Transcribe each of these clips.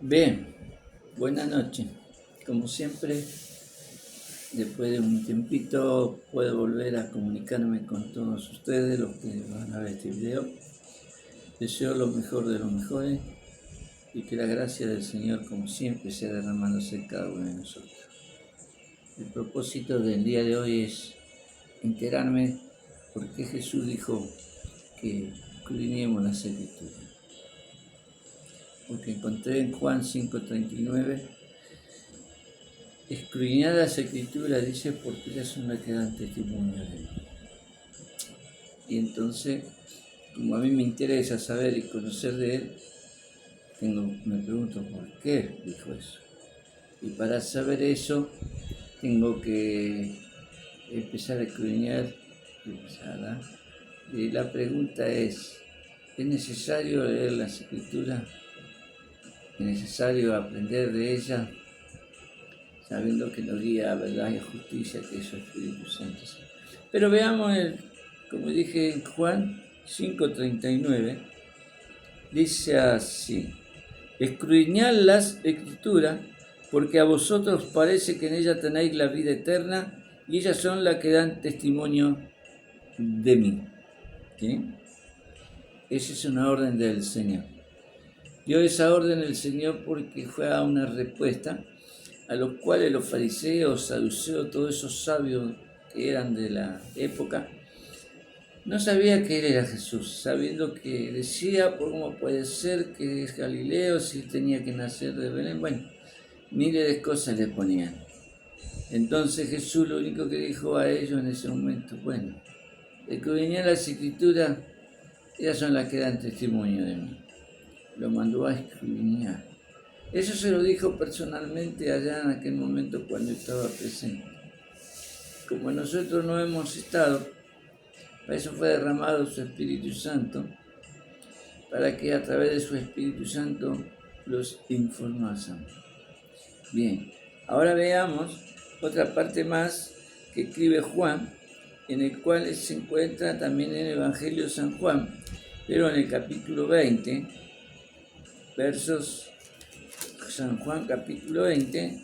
Bien, buenas noches. Como siempre, después de un tiempito puedo volver a comunicarme con todos ustedes, los que van a ver este video. Deseo lo mejor de los mejores y que la gracia del Señor, como siempre, sea derramándose en cada uno de nosotros. El propósito del día de hoy es enterarme por qué Jesús dijo que escudriñemos las Escrituras. Porque encontré en Juan 5:39, escudriñad las Escrituras, dice, porque ellas son las que dan testimonio de mí. Y entonces, como a mí me interesa saber y conocer de él, me pregunto por qué dijo eso. Y para saber eso, tengo que empezar a escudriñar. Y la pregunta es necesario leer las Escrituras? ¿Es necesario aprender de ellas? Sabiendo que nos guía a verdad y a justicia, que es el Espíritu Santo. Pero veamos, como dije en Juan 5:39, dice así: escudriñad las Escrituras, porque a vosotros parece que en ellas tenéis la vida eterna, y ellas son las que dan testimonio de mí. ¿Sí? Esa es una orden del Señor. Dio esa orden el Señor porque fue a una respuesta a los cuales los fariseos, saduceos, todos esos sabios que eran de la época, no sabía que él era Jesús, sabiendo que decía, ¿cómo puede ser que es Galileo si tenía que nacer de Belén? Bueno, miles de cosas le ponían. Entonces Jesús lo único que dijo a ellos en ese momento, bueno, escudriñad las Escrituras, ellas son las que dan testimonio de mí. Lo mandó a escudriñar. Eso se lo dijo personalmente allá en aquel momento cuando estaba presente. Como nosotros no hemos estado, para eso fue derramado su Espíritu Santo, para que a través de su Espíritu Santo los informasen. Bien, ahora veamos otra parte más que escribe Juan, en el cual se encuentra también en el Evangelio de San Juan, pero en el capítulo 20, versos, San Juan capítulo 20,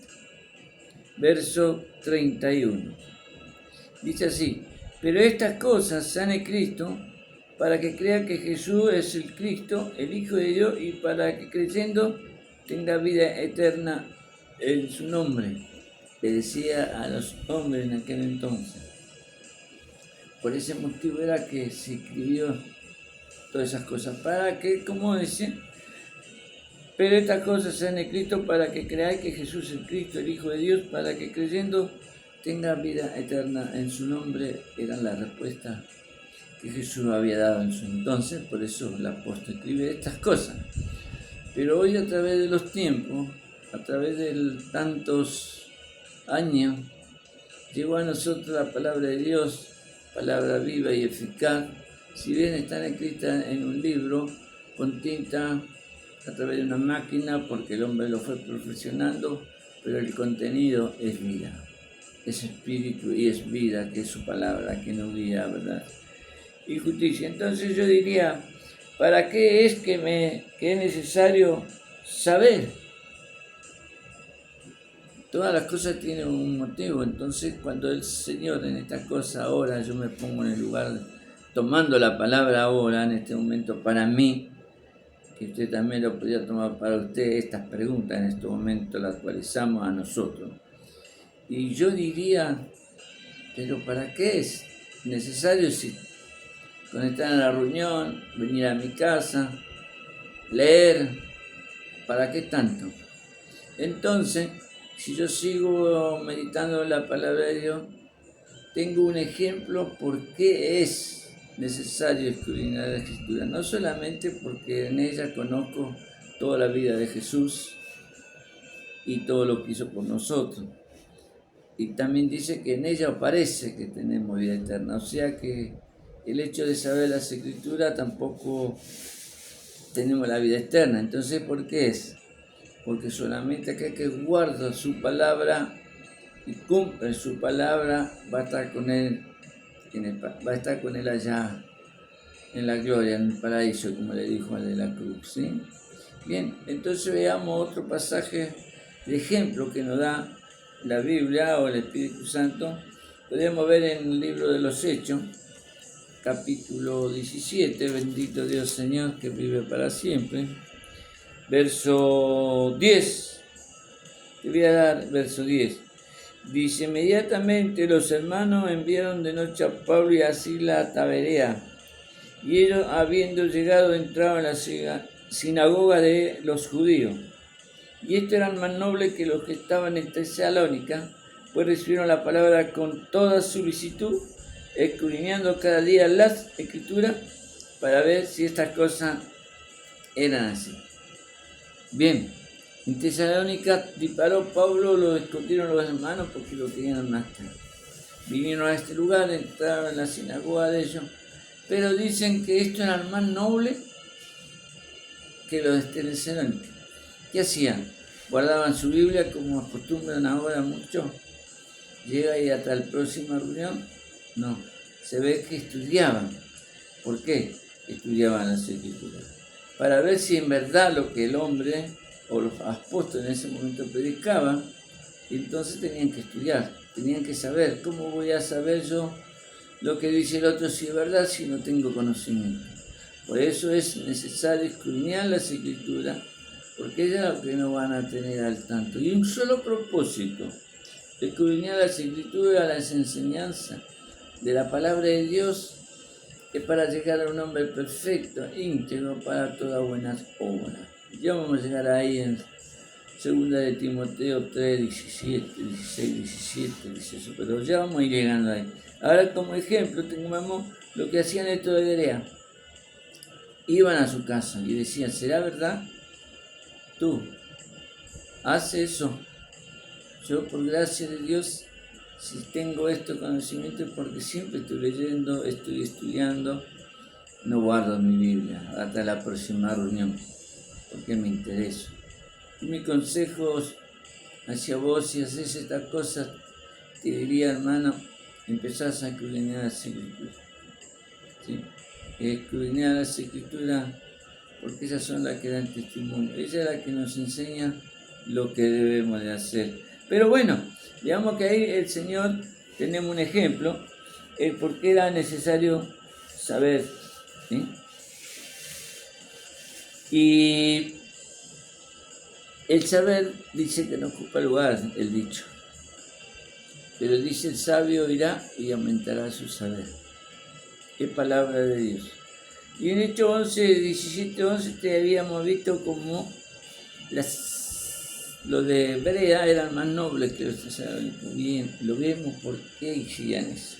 verso 31. Dice así: pero estas cosas se han escrito para que crean que Jesús es el Cristo, el Hijo de Dios, y para que creyendo tenga vida eterna en su nombre. Le decía a los hombres en aquel entonces. Por ese motivo era que se escribió todas esas cosas. Para que, como dice, pero estas cosas se han escrito para que creáis que Jesús es el Cristo, el Hijo de Dios, para que creyendo tenga vida eterna en su nombre. Era la respuesta que Jesús había dado en su entonces, por eso el apóstol escribe estas cosas. Pero hoy, a través de los tiempos, a través de tantos años, llegó a nosotros la palabra de Dios, palabra viva y eficaz. Si bien están escritas en un libro con tinta a través de una máquina, porque el hombre lo fue perfeccionando, pero el contenido es vida, es espíritu y es vida, que es su palabra, que nos guía, ¿verdad? Y justicia. Entonces yo diría, ¿para qué es que es necesario saber? Todas las cosas tienen un motivo. Entonces cuando el Señor en esta cosa ahora, yo me pongo en el lugar, tomando la palabra ahora, en este momento, para mí, que usted también lo podría tomar para usted, estas preguntas en este momento las actualizamos a nosotros. Y yo diría, ¿pero para qué es necesario si conectar a la reunión, venir a mi casa, leer? ¿Para qué tanto? Entonces, si yo sigo meditando la palabra de Dios, tengo un ejemplo por qué es necesario escudriñar la Escritura. No solamente porque en ella conozco toda la vida de Jesús y todo lo que hizo por nosotros. Y también dice que en ella parece que tenemos vida eterna. O sea que el hecho de saber las Escrituras tampoco tenemos la vida eterna. Entonces, ¿por qué es? Porque solamente aquel que guarda su palabra y cumple su palabra va a estar con él, va a estar con él allá en la gloria, en el paraíso, como le dijo al de la cruz, ¿sí? Bien, entonces veamos otro pasaje de ejemplo que nos da la Biblia o el Espíritu Santo. Podemos ver en el libro de los Hechos, capítulo 17, bendito Dios Señor que vive para siempre, verso 10, te voy a dar verso 10. Dice, inmediatamente los hermanos enviaron de noche a Pablo y a Silas a Taberea, y ellos, habiendo llegado, entraron en la sinagoga de los judíos. Y estos eran más nobles que los que estaban en Tesalónica, pues recibieron la palabra con toda solicitud, escudriñando cada día las escrituras para ver si estas cosas eran así. Bien, en Tesalónica disparó Pablo, lo escondieron los hermanos porque lo querían matar. Vinieron a este lugar, entraron en la sinagoga de ellos, pero dicen que estos eran más nobles que los de Tesalónica. ¿Qué hacían? Guardaban su Biblia como acostumbran ahora muchos. Llega y hasta la próxima reunión. No, se ve que estudiaban. ¿Por qué? Estudiaban las Escrituras. Para ver si en verdad lo que el hombre o los apóstoles en ese momento predicaban, entonces tenían que estudiar, tenían que saber. ¿Cómo voy a saber yo lo que dice el otro si es verdad si no tengo conocimiento? Por eso es necesario escudriñar las Escrituras, porque es lo que no van a tener al tanto. Y un solo propósito, escudriñar las Escrituras, las enseñanzas de la palabra de Dios, es para llegar a un hombre perfecto, íntegro para todas buenas obras. Ya vamos a llegar ahí en 2 de Timoteo 3, 17, 16, 17, dice eso, pero ya vamos a ir llegando ahí. Ahora como ejemplo tengamos lo que hacían estos de Berea. Iban a su casa y decían, ¿será verdad? Tú, haz eso. Yo por gracia de Dios, si tengo este conocimiento es porque siempre estoy leyendo, estoy estudiando, no guardo mi Biblia hasta la próxima reunión, porque me interesa. Y mi consejo hacia vos, si haces estas cosas, te diría, hermano, empezás a escudriñar las Escrituras. ¿Sí? Escudriñar las Escrituras, porque esas son las que dan testimonio. Ella es la que nos enseña lo que debemos de hacer. Pero bueno, digamos que ahí el Señor, tenemos un ejemplo, por qué era necesario saber. ¿Sí? Y el saber dice que no ocupa lugar, el dicho. Pero dice el sabio irá y aumentará su saber. Es palabra de Dios. Y en Hechos 11, 17, 11 te habíamos visto como los de Berea eran más nobles que los tesalónicos. Bien, lo vemos por qué hacían eso.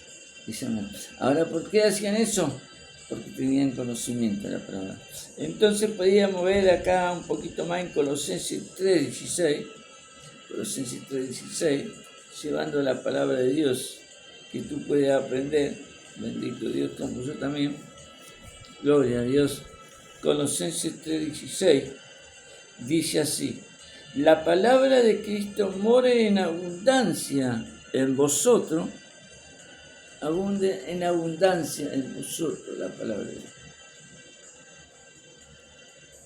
Ahora, ¿por qué hacían eso? Porque tenían conocimiento de la palabra. Entonces podíamos ver acá un poquito más en Colosenses 3:16, Colosenses 3:16, llevando la palabra de Dios que tú puedes aprender, bendito Dios como yo también, gloria a Dios. Colosenses 3:16 dice así, la palabra de Cristo more en abundancia en vosotros, abunde en abundancia en vosotros la palabra de Dios.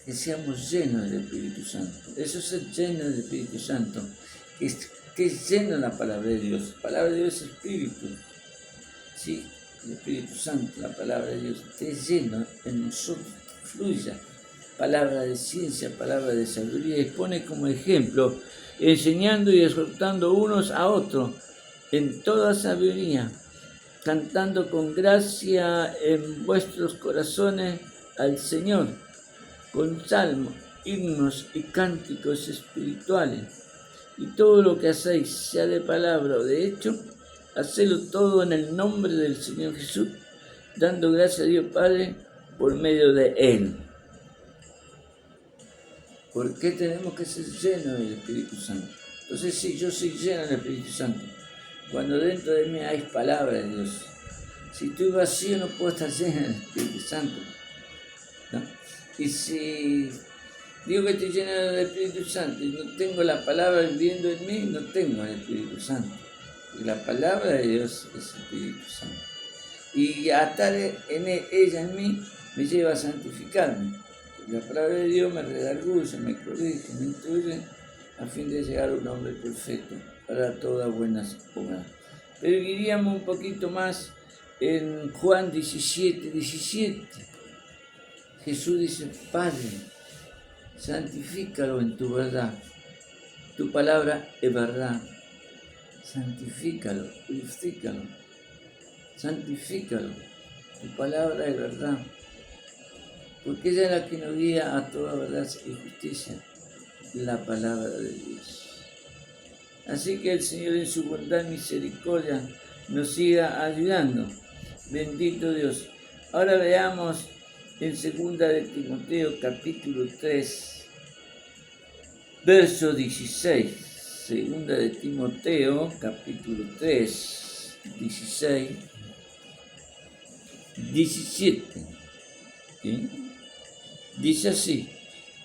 Que seamos llenos del Espíritu Santo. Eso es ser lleno del Espíritu Santo. Que es lleno de la palabra de Dios. La palabra de Dios es Espíritu. Sí, el Espíritu Santo, la palabra de Dios, esté lleno en nosotros, fluya. Palabra de ciencia, palabra de sabiduría. Y pone como ejemplo, enseñando y exhortando unos a otros en toda sabiduría, cantando con gracia en vuestros corazones al Señor, con salmos, himnos y cánticos espirituales. Y todo lo que hacéis, sea de palabra o de hecho, hacedlo todo en el nombre del Señor Jesús, dando gracias a Dios Padre por medio de Él. ¿Por qué tenemos que ser llenos del Espíritu Santo? Entonces, si yo soy lleno del Espíritu Santo, cuando dentro de mí hay palabra de Dios, si estoy vacío no puedo estar lleno del Espíritu Santo, ¿no? Y si digo que estoy lleno del Espíritu Santo y no tengo la palabra viviendo en mí, no tengo el Espíritu Santo. Y la palabra de Dios es el Espíritu Santo. Y a estar en ella en mí me lleva a santificarme. La palabra de Dios me redarguye, me corrige, me instruye, a fin de llegar a un hombre perfecto para todas buenas obras. Pero iríamos un poquito más en Juan 17:17. Jesús dice: Padre, santifícalo en tu verdad. Tu palabra es verdad. Santifícalo, purifícalo, santifícalo. Tu palabra es verdad. Porque ella es la que nos guía a toda verdad y justicia, la palabra de Dios. Así que el Señor en su bondad y misericordia nos siga ayudando. Bendito Dios. Ahora veamos en 2 de Timoteo capítulo 3, verso 16. 2 de Timoteo capítulo 3, 16, 17. ¿Sí? Dice así: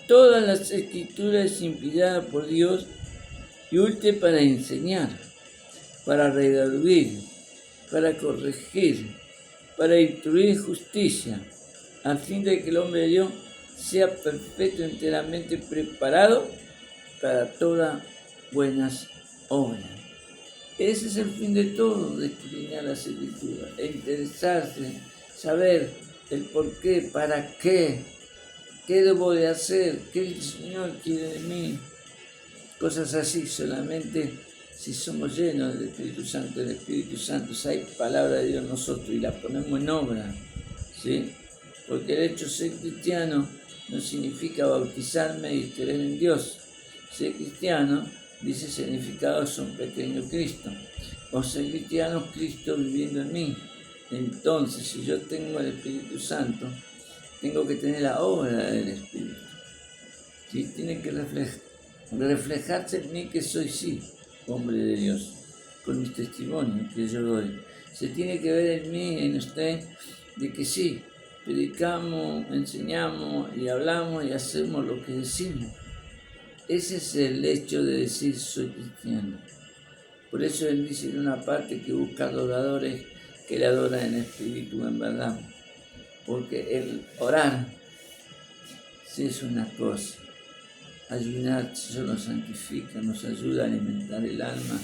todas las escrituras inspiradas por Dios y útil para enseñar, para redarguir, para corregir, para instruir justicia, a fin de que el hombre de Dios sea perfecto, enteramente preparado para todas buenas obras. Ese es el fin de todo, de escudriñar las escrituras, e interesarse, saber el por qué, para qué debo de hacer, qué el Señor quiere de mí. Cosas así, solamente si somos llenos del Espíritu Santo. El Espíritu Santo, si hay palabra de Dios en nosotros y la ponemos en obra, ¿sí? Porque el hecho de ser cristiano no significa bautizarme y creer en Dios. Ser cristiano, dice el significado, es un pequeño Cristo. O ser cristiano, Cristo viviendo en mí. Entonces, si yo tengo el Espíritu Santo, tengo que tener la obra del Espíritu. ¿Sí? Tiene que reflejarse en mí que soy, sí, hombre de Dios, con mis testimonios que yo doy. Se tiene que ver en mí, en usted, de que sí, predicamos, enseñamos y hablamos y hacemos lo que decimos. Ese es el hecho de decir soy cristiano. Por eso él dice en una parte que busca adoradores que le adoran en espíritu, en verdad. Porque el orar sí es una cosa. Ayunar eso nos santifica, nos ayuda a alimentar el alma,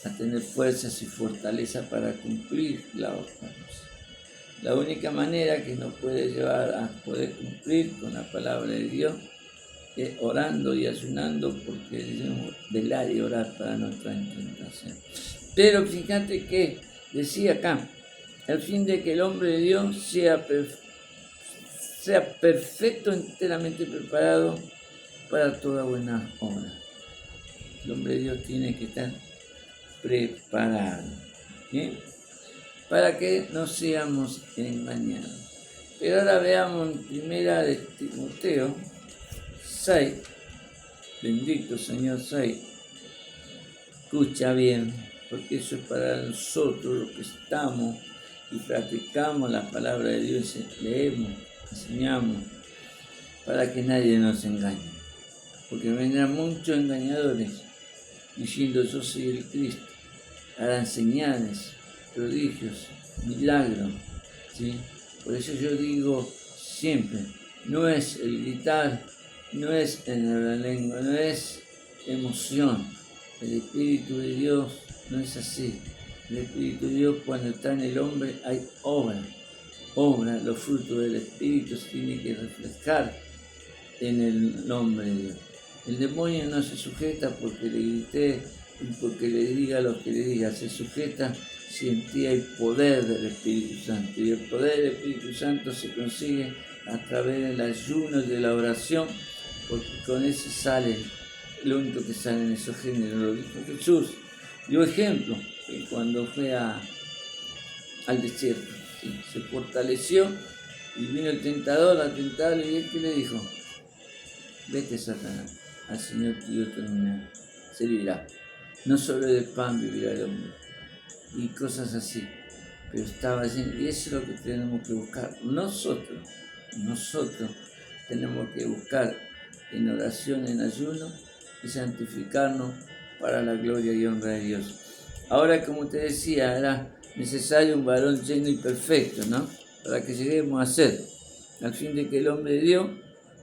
a tener fuerzas y fortaleza para cumplir la otra cosa. La única manera que nos puede llevar a poder cumplir con la palabra de Dios es orando y ayunando, porque debemos velar y orar para nuestra tentación. Pero fíjate que decía acá, al fin de que el hombre de Dios sea perfecto, enteramente preparado para toda buena obra. El hombre de Dios tiene que estar preparado, ¿sí? Para que no seamos engañados. Pero ahora veamos en 1 de Timoteo 6, bendito Señor 6, escucha bien, porque eso es para nosotros los que estamos y practicamos la palabra de Dios, leemos, enseñamos, para que nadie nos engañe. Porque vendrán muchos engañadores diciendo yo soy el Cristo, harán señales, prodigios, milagros, ¿sí? Por eso yo digo siempre, no es el gritar, no es en la lengua, no es emoción. El Espíritu de Dios no es así. El Espíritu de Dios, cuando está en el hombre, hay obra. Los frutos del Espíritu se tienen que reflejar en el nombre de Dios. El demonio no se sujeta porque le grité y porque le diga lo que le diga, se sujeta si en ti hay poder del Espíritu Santo. Y el poder del Espíritu Santo se consigue a través del ayuno y de la oración, porque con eso sale, lo único que sale en esos géneros, lo dijo Jesús. Dio ejemplo, que cuando fue al desierto, ¿sí? Se fortaleció y vino el tentador a tentarle, y él que le dijo: vete, Satanás, al Señor tu Dios se vivirá. No solo de pan vivirá el hombre, y cosas así. Pero estaba lleno, y eso es lo que tenemos que buscar. Nosotros tenemos que buscar en oración, en ayuno, y santificarnos para la gloria y honra de Dios. Ahora, como te decía, era necesario un varón lleno y perfecto, ¿no? Para que lleguemos a ser, al fin de que el hombre de Dios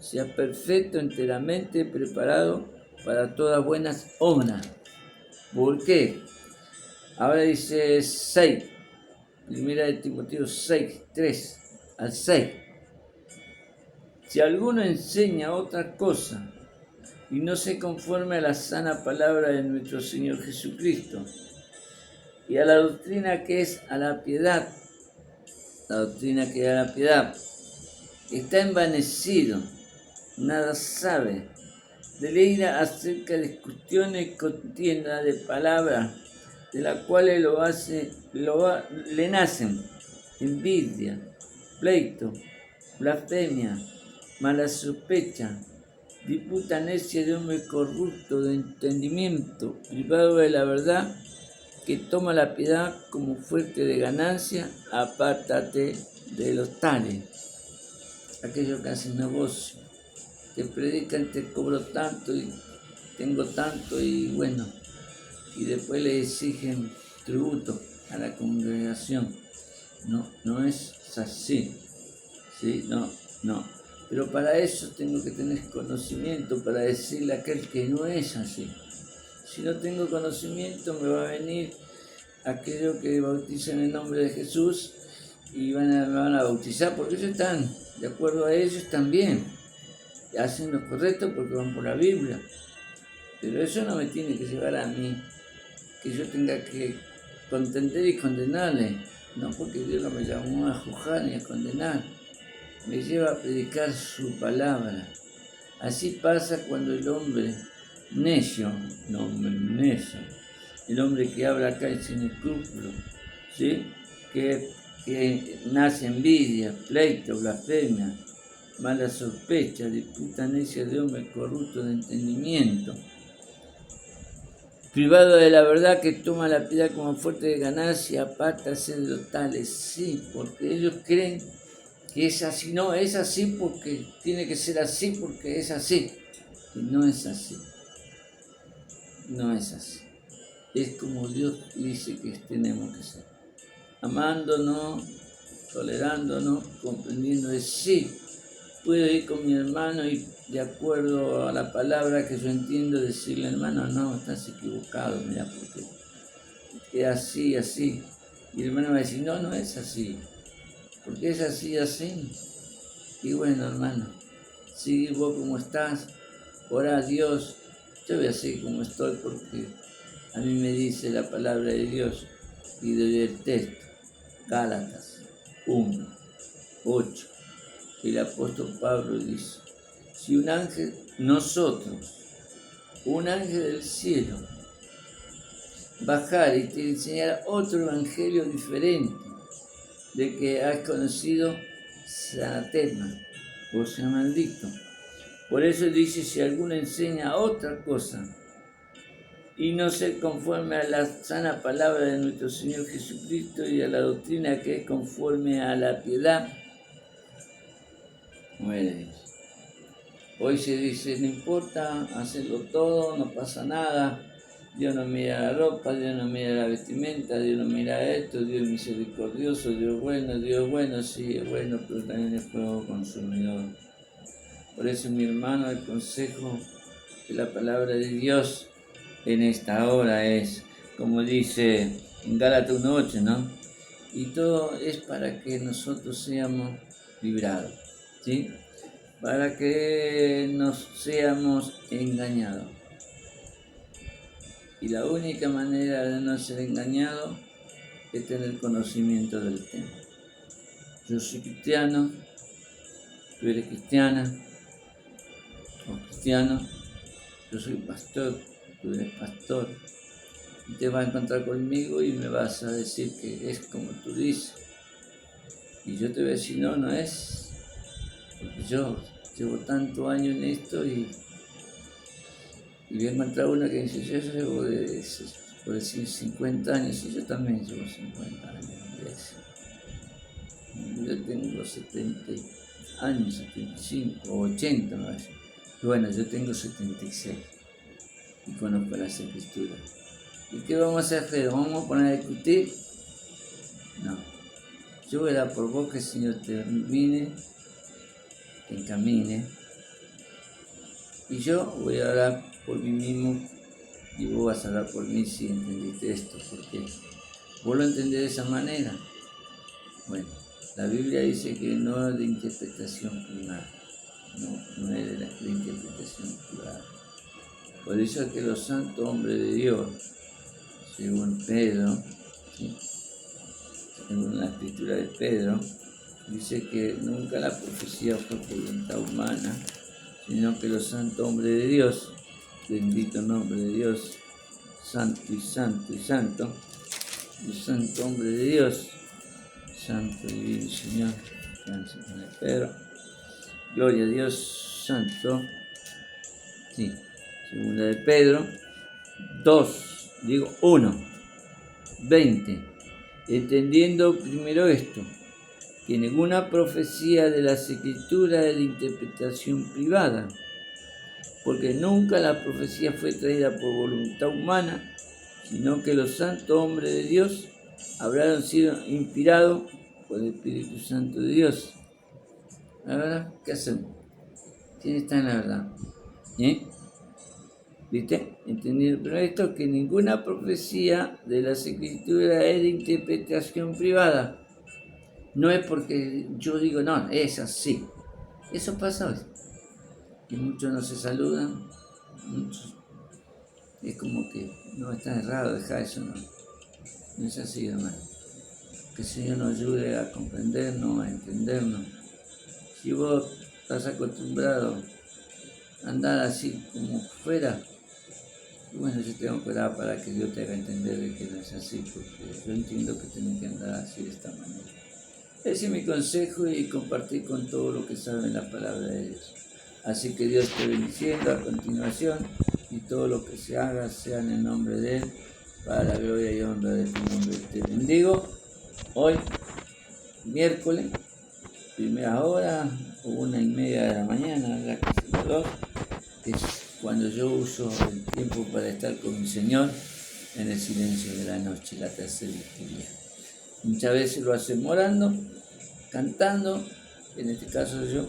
sea perfecto, enteramente preparado para todas buenas obras. ¿Por qué? Ahora dice 6, primera de Timoteo 6, 3 al 6. Si alguno enseña otra cosa y no se conforme a la sana palabra de nuestro Señor Jesucristo y a la doctrina que es a la piedad, está envanecido, nada sabe, deleira acerca de cuestiones contiendas de palabras, de las cuales le nacen envidia, pleito, blasfemia, mala sospecha, disputa necia de hombre corrupto de entendimiento, privado de la verdad, que toma la piedad como fuente de ganancia. Apártate de los tales, aquellos que hacen negocio, que predican te cobro tanto y tengo tanto y bueno, y después le exigen tributo a la congregación. No es así, ¿sí? No. Pero para eso tengo que tener conocimiento, para decirle a aquel que no es así. Si no tengo conocimiento, me va a venir aquellos que bautizan en el nombre de Jesús y me van a bautizar porque ellos están, de acuerdo a ellos, también hacen lo correcto porque van por la Biblia. Pero eso no me tiene que llevar a mí, que yo tenga que contender y condenarle. No, porque Dios no me llamó a juzgar ni a condenar. Me lleva a predicar su palabra. Así pasa cuando el hombre necio, el hombre que habla acá sin escrúpulos, ¿sí? que nace envidia, pleito, blasfemia, mala sospecha, disputa necia de hombre corrupto de entendimiento, privado de la verdad, que toma la piedad como fuente de ganancia, apártase de los tales. Sí, porque ellos creen que es así. No, es así porque tiene que ser así porque es así. Y no es así. No es así. Es como Dios dice que tenemos que ser. Amándonos, tolerándonos, comprendiendo de sí. Puedo ir con mi hermano y de acuerdo a la palabra que yo entiendo decirle, hermano, no, estás equivocado, mira, porque es así, así. Y el hermano va a decir, no es así, porque es así, así. Y bueno, hermano, sigue vos como estás, ora a Dios, yo voy a seguir como estoy porque a mí me dice la palabra de Dios y doy el texto, Gálatas 1, 8. El apóstol Pablo dice, si un ángel del cielo, bajara y te enseñara otro evangelio diferente de que has conocido, anatema, o sea maldito. Por eso dice, si alguno enseña otra cosa y no se conforme a la sana palabra de nuestro Señor Jesucristo y a la doctrina que es conforme a la piedad, muere. Hoy se dice, no importa, hacerlo todo, no pasa nada, Dios no mira la ropa, Dios no mira la vestimenta, Dios no mira esto, Dios es misericordioso, Dios bueno, sí es bueno, pero también es fuego consumidor. Por eso, mi hermano, el consejo de la palabra de Dios en esta hora es, como dice en Gálatas 1:8, ¿no? Y todo es para que nosotros seamos librados, ¿sí? Para que no seamos engañados. Y la única manera de no ser engañado es tener conocimiento del tema. Yo soy cristiano, tú eres cristiana o cristiano, yo soy pastor, tú eres pastor. Y te vas a encontrar conmigo y me vas a decir que es como tú dices. Y yo te voy a decir, no es. Porque yo llevo tantos años en esto y voy a encontrar una que dice, yo llevo por decir 50 años y yo también llevo 50 años en iglesia. Yo tengo 70 años, 75 o 80 me parece. Bueno, yo tengo 76 y conozco las escrituras. ¿Y qué vamos a hacer? ¿Vamos a poner a discutir? No. Yo voy a dar por vos que el Señor te encamine Y yo voy a orar por mí mismo y vos vas a orar por mí si entendiste esto, porque vos lo entendés de esa manera. Bueno, la Biblia dice que no es de interpretación privada, no es de interpretación privada. Por eso es que los santos hombres de Dios, según Pedro, ¿sí?, según la escritura de Pedro, dice que nunca la profecía fue por voluntad humana, sino que los santos hombres de Dios, bendito nombre de Dios, santo y santo y santo, los santos hombres de Dios, santo y divino Señor, gracias con el Pedro, gloria a Dios santo, sí, segunda de Pedro, 1, 20, entendiendo primero esto, que ninguna profecía de las Escrituras es de interpretación privada, porque nunca la profecía fue traída por voluntad humana, sino que los santos hombres de Dios habrán sido inspirados por el Espíritu Santo de Dios. La verdad, ¿qué hacemos? ¿Quién está en la verdad? ¿Viste? Entendiendo primero esto, que ninguna profecía de las Escrituras es de interpretación privada. No es porque yo digo, no, es así. Eso pasa hoy. Y muchos no se saludan, muchos. Es como que no está errado, deja eso, no es así, hermano. Que el Señor nos ayude a comprendernos, a entendernos. Si vos estás acostumbrado a andar así como fuera, bueno, yo tengo que orar para que Dios te haga entender de que no es así, porque yo entiendo que tenés que andar así de esta manera. Ese es mi consejo y compartir con todo lo que saben la palabra de Dios. Así que Dios te bendiciendo a continuación y todo lo que se haga sea en el nombre de Él, para la gloria y honra de tu nombre. Te bendigo hoy, miércoles, primera hora, 1:30 de la mañana, la casi 2, que es cuando yo uso el tiempo para estar con mi Señor en el silencio de la noche, la tercera vigilia. Muchas veces lo hacemos orando, cantando, en este caso yo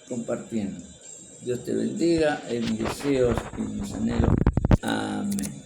compartiendo. Dios te bendiga, en mis deseos y mis anhelos. Amén.